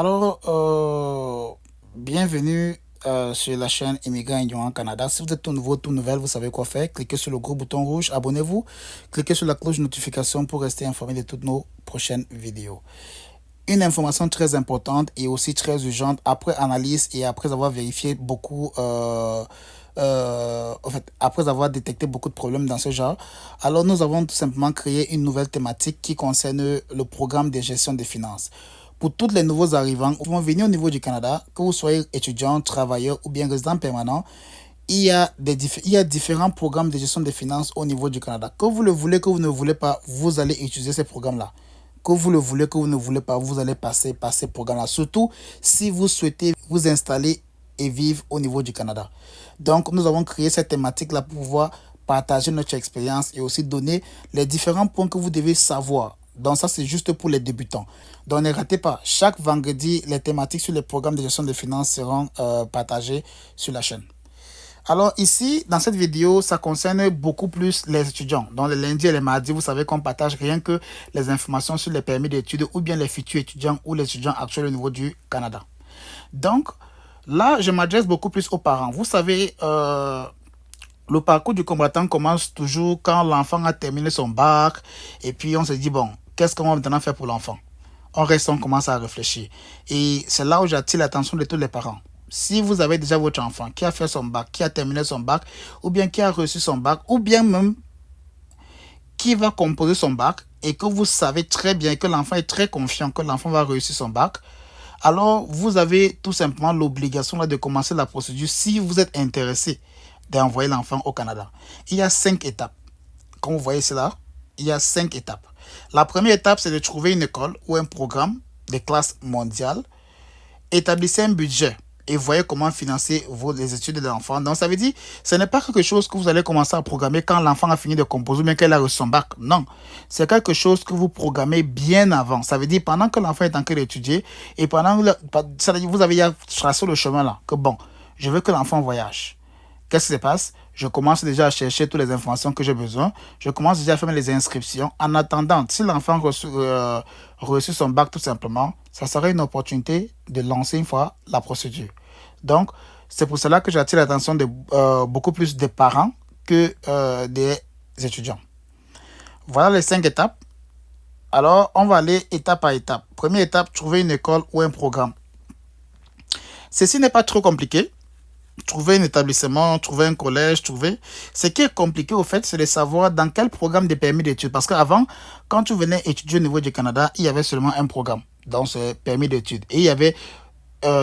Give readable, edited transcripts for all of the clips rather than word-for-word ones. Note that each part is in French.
Alors, bienvenue sur la chaîne Immigrants Ignorants Canada. Si vous êtes tout nouveau, tout nouvelle, vous savez quoi faire. Cliquez sur le gros bouton rouge, abonnez-vous. Cliquez sur la cloche de notification pour rester informé de toutes nos prochaines vidéos. Une information très importante et aussi très urgente après analyse et après avoir vérifié beaucoup, après avoir détecté beaucoup de problèmes dans ce genre. Alors, nous avons tout simplement créé une nouvelle thématique qui concerne le programme de gestion des finances. Pour tous les nouveaux arrivants qui vont venir au niveau du Canada, que vous soyez étudiant, travailleur ou bien résident permanent, il y a différents programmes de gestion des finances au niveau du Canada. Que vous le voulez, que vous ne voulez pas, vous allez utiliser ces programmes-là. Que vous le voulez, que vous ne voulez pas, vous allez passer par ces programmes-là. Surtout si vous souhaitez vous installer et vivre au niveau du Canada. Donc, nous avons créé cette thématique-là pour pouvoir partager notre expérience et aussi donner les différents points que vous devez savoir. Donc ça, c'est juste pour les débutants. Donc ne ratez pas, chaque vendredi, les thématiques sur les programmes de gestion des finances seront partagées sur la chaîne. Alors ici, dans cette vidéo, ça concerne beaucoup plus les étudiants. Donc les lundis et les mardis, vous savez qu'on partage rien que les informations sur les permis d'études ou bien les futurs étudiants ou les étudiants actuels au niveau du Canada. Donc là, je m'adresse beaucoup plus aux parents. Vous savez, le parcours du combattant commence toujours quand l'enfant a terminé son bac et puis on se dit, bon, qu'est-ce qu'on va maintenant faire pour l'enfant? On reste, on commence à réfléchir. Et c'est là où j'attire l'attention de tous les parents. Si vous avez déjà votre enfant qui a fait son bac, qui a terminé son bac, ou bien qui a reçu son bac, ou bien même qui va composer son bac, et que vous savez très bien que l'enfant est très confiant que l'enfant va réussir son bac, alors vous avez tout simplement l'obligation de commencer la procédure si vous êtes intéressé d'envoyer l'enfant au Canada. Il y a 5 étapes. Comme vous voyez cela, il y a 5 étapes. La première étape, c'est de trouver une école ou un programme de classe mondiale. Établissez un budget et voyez comment financer les études de l'enfant. Donc, ça veut dire, ce n'est pas quelque chose que vous allez commencer à programmer quand l'enfant a fini de composer ou bien qu'elle a reçu son bac. Non, c'est quelque chose que vous programmez bien avant. Ça veut dire, pendant que l'enfant est en train d'étudier et pendant que vous avez tracé le chemin là, que bon, je veux que l'enfant voyage. Qu'est-ce qui se passe? Je commence déjà à chercher toutes les informations que j'ai besoin. Je commence déjà à faire les inscriptions. En attendant, si l'enfant reçu son bac tout simplement, ça serait une opportunité de lancer une fois la procédure. Donc, c'est pour cela que j'attire l'attention de beaucoup plus des parents que des étudiants. Voilà les 5 étapes. Alors, on va aller étape par étape. Première étape, trouver une école ou un programme. Ceci n'est pas trop compliqué. Trouver un établissement, trouver un collège, trouver... Ce qui est compliqué, au fait, c'est de savoir dans quel programme de permis d'études. Parce qu'avant, quand tu venais étudier au niveau du Canada, il y avait seulement un programme dans ce permis d'études. Et il y avait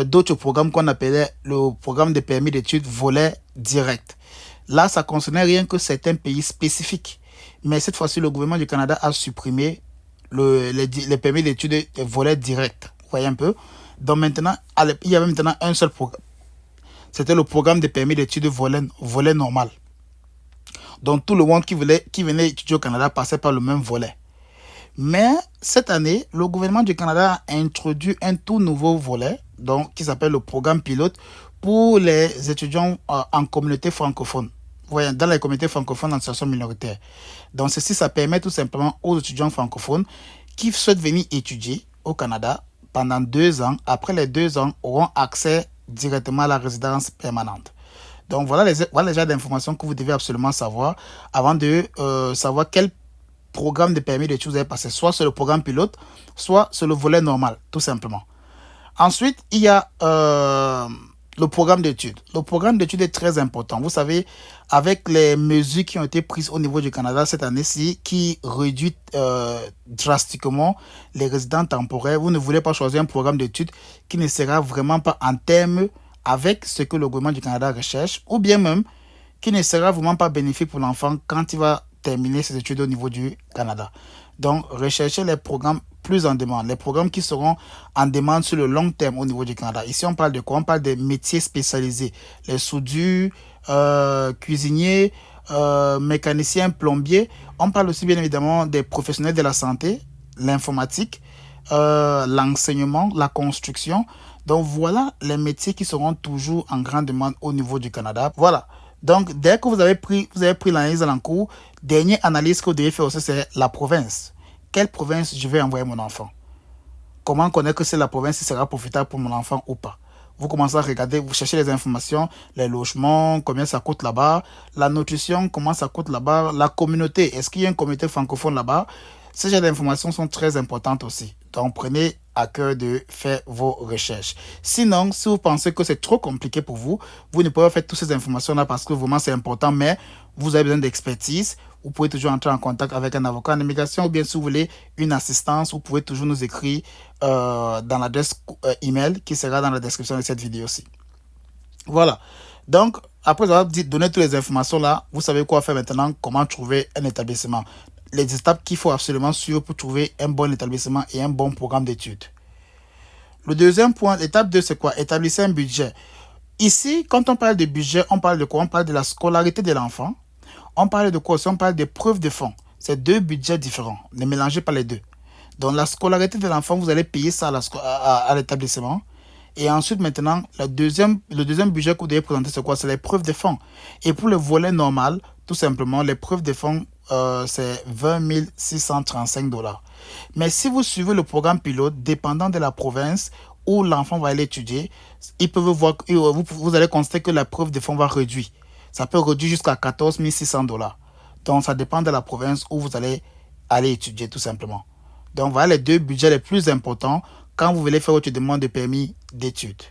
d'autres programmes qu'on appelait le programme de permis d'études volet direct. Là, ça concernait rien que certains pays spécifiques. Mais cette fois-ci, le gouvernement du Canada a supprimé les permis d'études volet direct. Vous voyez un peu? Donc maintenant, il y avait maintenant un seul programme. C'était le programme de permis d'études volet normal. Donc tout le monde qui venait étudier au Canada passait par le même volet. Mais cette année, le gouvernement du Canada a introduit un tout nouveau volet, donc, qui s'appelle le programme pilote pour les étudiants en communauté francophone. Voyez, dans les communautés francophones en situation minoritaire. Donc ceci, ça permet tout simplement aux étudiants francophones qui souhaitent venir étudier au Canada pendant 2 ans. Après les 2 ans, auront accès directement à la résidence permanente. Donc voilà les genres d'informations que vous devez absolument savoir avant de savoir quel programme de permis d'études vous avez passé. Soit sur le programme pilote, soit sur le volet normal, tout simplement. Ensuite, il y a le programme d'études. Le programme d'études est très important. Vous savez, avec les mesures qui ont été prises au niveau du Canada cette année-ci, qui réduit drastiquement les résidents temporaires, vous ne voulez pas choisir un programme d'études qui ne sera vraiment pas en terme avec ce que le gouvernement du Canada recherche, ou bien même qui ne sera vraiment pas bénéfique pour l'enfant quand il va terminer ses études au niveau du Canada. Donc, recherchez les programmes plus en demande, les programmes qui seront en demande sur le long terme au niveau du Canada. Ici, on parle de quoi? On parle des métiers spécialisés, les soudures, cuisiniers, mécaniciens, plombiers. On parle aussi bien évidemment des professionnels de la santé, l'informatique, l'enseignement, la construction. Donc voilà les métiers qui seront toujours en grande demande au niveau du Canada. Voilà. Donc dès que vous avez pris l'analyse en cours, dernière analyse que vous devez faire aussi, c'est la province. Quelle province je vais envoyer mon enfant? Comment connaître si la province sera profitable pour mon enfant ou pas? Vous commencez à regarder, vous cherchez les informations, les logements, combien ça coûte là-bas, la nutrition, comment ça coûte là-bas, la communauté, est-ce qu'il y a une communauté francophone là-bas? Ces genres d'informations sont très importantes aussi. Donc, prenez à cœur de faire vos recherches. Sinon, si vous pensez que c'est trop compliqué pour vous, vous ne pouvez pas faire toutes ces informations-là parce que vraiment c'est important, mais vous avez besoin d'expertise. Vous pouvez toujours entrer en contact avec un avocat en immigration ou bien si vous voulez une assistance, vous pouvez toujours nous écrire dans l'adresse email qui sera dans la description de cette vidéo aussi. Voilà. Donc, après avoir donné toutes les informations là, vous savez quoi faire maintenant, comment trouver un établissement. Les étapes qu'il faut absolument suivre pour trouver un bon établissement et un bon programme d'études. Le deuxième point, l'étape 2, c'est quoi? Établissez un budget. Ici, quand on parle de budget, on parle de quoi? On parle de la scolarité de l'enfant. On parle de quoi aussi? On parle des preuves de fonds. C'est deux budgets différents. Ne mélangez pas les deux. Donc, la scolarité de l'enfant, vous allez payer ça à l'établissement. Et ensuite, maintenant, le deuxième budget que vous devez présenter, c'est quoi? C'est les preuves de fonds. Et pour le volet normal, tout simplement, les preuves de fonds, c'est 20 635 $. Mais si vous suivez le programme pilote, dépendant de la province où l'enfant va aller étudier, ils peuvent voir, vous allez constater que la preuve de fonds va réduire. Ça peut réduire jusqu'à 14 600 $. Donc, ça dépend de la province où vous allez aller étudier, tout simplement. Donc, voilà les deux budgets les plus importants quand vous voulez faire votre demande de permis d'études.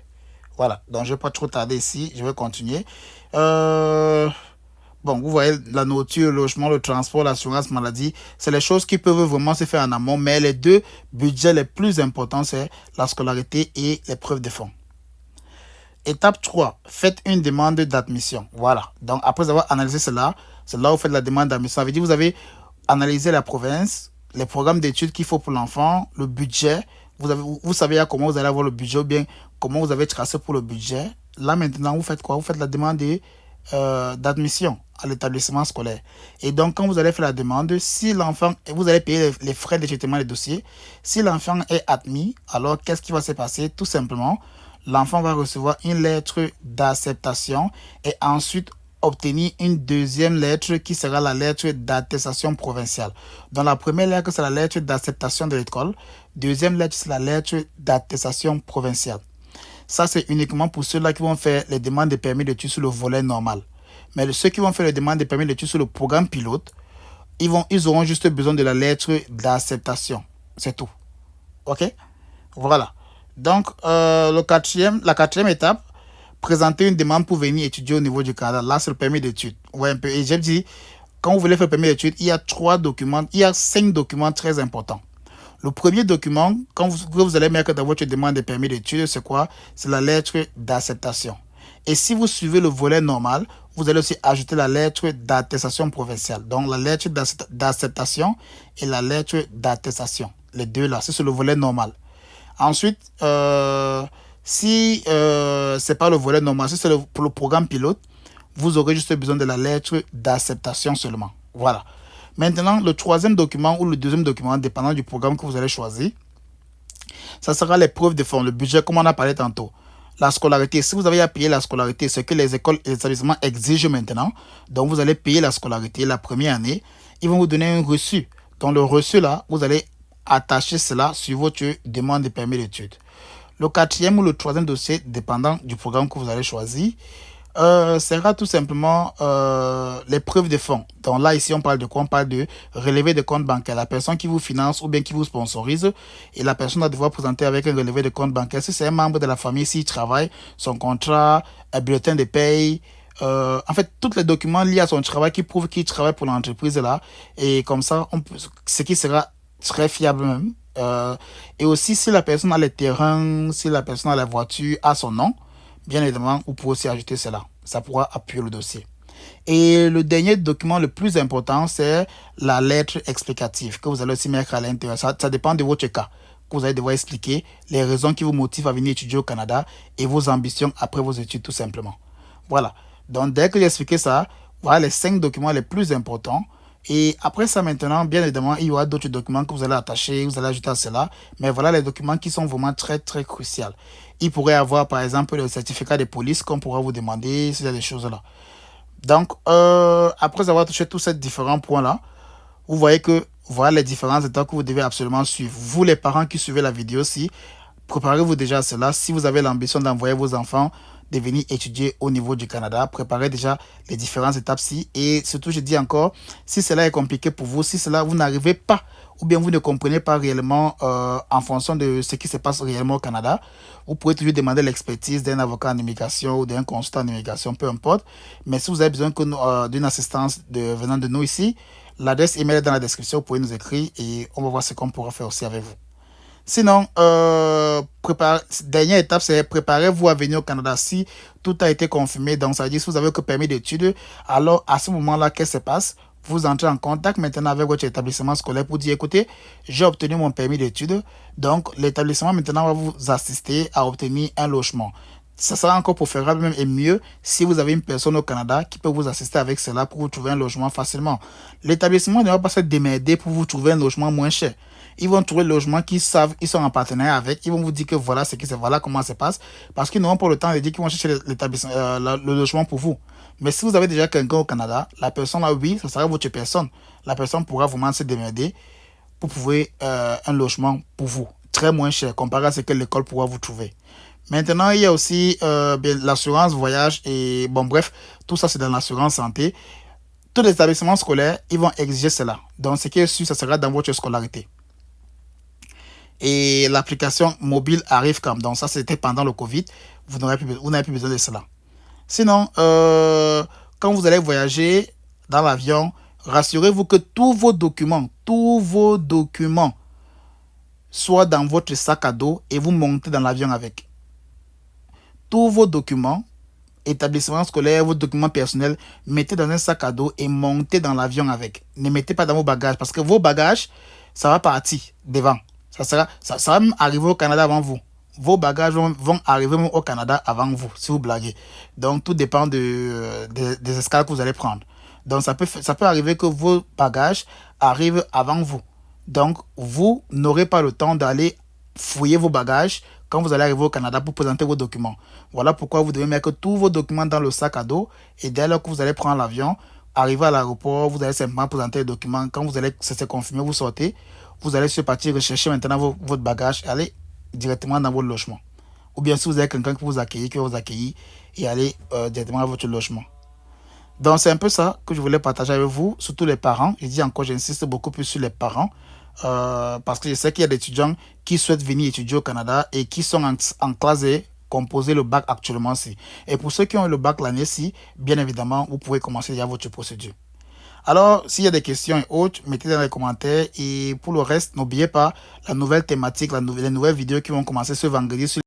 Voilà, donc je ne vais pas trop tarder ici, je vais continuer. Bon, vous voyez, la nourriture, le logement, le transport, l'assurance maladie, c'est les choses qui peuvent vraiment se faire en amont, mais les deux budgets les plus importants, c'est la scolarité et les preuves de fonds. Étape 3, faites une demande d'admission. Voilà, donc après avoir analysé cela, c'est là où vous faites la demande d'admission. Ça veut dire que vous avez analysé la province, les programmes d'études qu'il faut pour l'enfant, le budget. Vous savez comment vous allez avoir le budget ou bien comment vous avez tracé pour le budget. Là maintenant, vous faites quoi? Vous faites la demande d'admission à l'établissement scolaire. Et donc, quand vous allez faire la demande, si l'enfant, vous allez payer les frais de traitement des dossiers. Si l'enfant est admis, alors qu'est-ce qui va se passer? Tout simplement, l'enfant va recevoir une lettre d'acceptation et ensuite obtenir une deuxième lettre qui sera la lettre d'attestation provinciale. Dans la première lettre, c'est la lettre d'acceptation de l'école. Deuxième lettre, c'est la lettre d'attestation provinciale. Ça, c'est uniquement pour ceux-là qui vont faire les demandes de permis d'études sur le volet normal. Mais ceux qui vont faire les demandes de permis d'études sur le programme pilote, ils auront juste besoin de la lettre d'acceptation. C'est tout. OK? Voilà. Donc, la quatrième étape, présenter une demande pour venir étudier au niveau du Canada. Là, c'est le permis d'études. Ouais, un peu. Et j'ai dit, quand vous voulez faire le permis d'études, il y a 5 documents très importants. Le premier document, quand vous allez mettre dans votre demande de permis d'études, c'est quoi? C'est la lettre d'acceptation. Et si vous suivez le volet normal, vous allez aussi ajouter la lettre d'attestation provinciale. Donc, la lettre d'acceptation et la lettre d'attestation. Les deux là, c'est sur le volet normal. Ensuite, si c'est pas le volet normal, si c'est pour le programme pilote, vous aurez juste besoin de la lettre d'acceptation seulement. Voilà. Maintenant, le troisième document ou le deuxième document, dépendant du programme que vous allez choisir, ça sera les preuves de fonds, le budget, comme on a parlé tantôt. La scolarité, si vous avez à payer la scolarité, ce que les écoles et les établissements exigent maintenant, donc vous allez payer la scolarité la première année, ils vont vous donner un reçu. Dans le reçu là, vous allez attacher cela sur votre demande de permis d'études. Le quatrième ou le troisième dossier, dépendant du programme que vous allez choisir, sera tout simplement les preuves de fonds. Donc là, ici, on parle de quoi? On parle de relevé de compte bancaire. La personne qui vous finance ou bien qui vous sponsorise, et la personne va devoir présenter avec un relevé de compte bancaire. Si c'est un membre de la famille, s'il travaille, son contrat, un bulletin de paye, en fait, tous les documents liés à son travail qui prouvent qu'il travaille pour l'entreprise là. Et comme ça, ce qui sera très fiable même. Et aussi, si la personne a les terrains, si la personne a la voiture à son nom, bien évidemment, vous pouvez aussi ajouter cela. Ça pourra appuyer le dossier. Et le dernier document le plus important, c'est la lettre explicative que vous allez aussi mettre à l'intérieur. Ça dépend de votre cas. Que vous allez devoir expliquer les raisons qui vous motivent à venir étudier au Canada et vos ambitions après vos études, tout simplement. Voilà. Donc, dès que j'ai expliqué ça, voilà les 5 documents les plus importants. Et après ça, maintenant, bien évidemment, il y aura d'autres documents que vous allez attacher, vous allez ajouter à cela. Mais voilà les documents qui sont vraiment très, très cruciaux. Il pourrait y avoir, par exemple, le certificat de police qu'on pourra vous demander, s'il y a des choses là. Donc, après avoir touché tous ces différents points-là, vous voyez que Voilà les différentes étapes que vous devez absolument suivre. Vous, les parents qui suivez la vidéo ci, préparez-vous déjà à cela. Si vous avez l'ambition d'envoyer vos enfants de venir étudier au niveau du Canada, préparez déjà les différentes étapes-ci. Et surtout, je dis encore, si cela est compliqué pour vous, si cela, vous n'arrivez pas, ou bien vous ne comprenez pas réellement en fonction de ce qui se passe réellement au Canada, vous pouvez toujours demander l'expertise d'un avocat en immigration ou d'un consultant en immigration, peu importe. Mais si vous avez besoin d'une assistance venant de nous ici, l'adresse email est dans la description, vous pouvez nous écrire et on va voir ce qu'on pourra faire aussi avec vous. Sinon, dernière étape, c'est préparez-vous à venir au Canada. Si tout a été confirmé, donc ça veut dire si vous avez que permis d'études, alors à ce moment-là, qu'est-ce qui se passe? Vous entrez en contact maintenant avec votre établissement scolaire pour dire, écoutez, j'ai obtenu mon permis d'études, donc l'établissement maintenant va vous assister à obtenir un logement. Ça sera encore préférable même et mieux si vous avez une personne au Canada qui peut vous assister avec cela pour vous trouver un logement facilement. L'établissement ne va pas se démerder pour vous trouver un logement moins cher. Ils vont trouver le logement qu'ils savent, ils sont en partenariat avec. Ils vont vous dire que voilà ce qui se voilà comment ça se passe. Parce qu'ils n'auront pas le temps de dire qu'ils vont chercher l'établissement, le logement pour vous. Mais si vous avez déjà quelqu'un au Canada, la personne là, oui, ça sera votre personne. La personne pourra vraiment se démerder pour trouver un logement pour vous. Très moins cher comparé à ce que l'école pourra vous trouver. Maintenant, il y a aussi l'assurance voyage et bon bref, tout ça c'est dans l'assurance santé. Tous les établissements scolaires, ils vont exiger cela. Donc ce qui est sûr, ça sera dans votre scolarité. Et l'application mobile arrive comme. Donc ça, c'était pendant le Covid. Vous n'avez plus besoin de cela. Sinon, quand vous allez voyager dans l'avion, rassurez-vous que tous vos documents soient dans votre sac à dos et vous montez dans l'avion avec. Tous vos documents, établissement scolaire, vos documents personnels, mettez dans un sac à dos et montez dans l'avion avec. Ne mettez pas dans vos bagages parce que vos bagages, ça va partir devant. Ça va même arriver au Canada avant vous. Vos bagages vont arriver même au Canada avant vous, si vous blaguez. Donc, tout dépend des escales que vous allez prendre. Donc, ça peut arriver que vos bagages arrivent avant vous. Donc, vous n'aurez pas le temps d'aller fouiller vos bagages quand vous allez arriver au Canada pour présenter vos documents. Voilà pourquoi vous devez mettre tous vos documents dans le sac à dos et dès lors que vous allez prendre l'avion, arriver à l'aéroport, vous allez simplement présenter les documents. Quand vous allez se confirmer, vous sortez, vous allez sur partir rechercher maintenant votre bagage et aller directement dans votre logement. Ou bien si vous avez quelqu'un qui va vous accueillir et aller directement à votre logement. Donc c'est un peu ça que je voulais partager avec vous, surtout les parents. Je dis encore, j'insiste beaucoup plus sur les parents. Parce que je sais qu'il y a des étudiants qui souhaitent venir étudier au Canada et qui sont en classe et composer le bac actuellement-ci. Et pour ceux qui ont le bac l'année-ci, bien évidemment, vous pouvez commencer déjà votre procédure. Alors, s'il y a des questions et autres, mettez dans les commentaires. Et pour le reste, n'oubliez pas la nouvelle thématique, les nouvelles vidéos qui vont commencer ce vendredi sur